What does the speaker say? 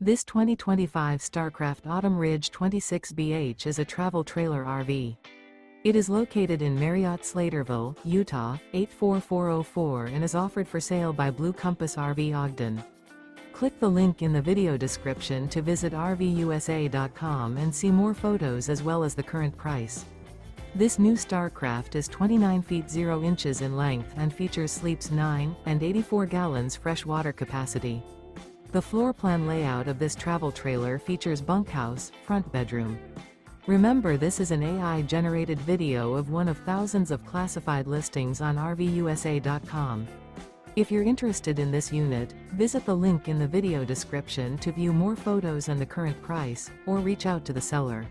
This 2025 Starcraft Autumn Ridge 26BH is a travel trailer RV. It is located in Marriott-Slaterville, Utah, 84404 and is offered for sale by Blue Compass RV Ogden. Click the link in the video description to visit RVUSA.com and see more photos as well as the current price. This new Starcraft is 29 feet 0 inches in length and features sleeps 9 and 84 gallons fresh water capacity. The floor plan layout of this travel trailer features bunkhouse, front bedroom. Remember, this is an AI-generated video of one of thousands of classified listings on RVUSA.com. If you're interested in this unit, visit the link in the video description to view more photos and the current price, or reach out to the seller.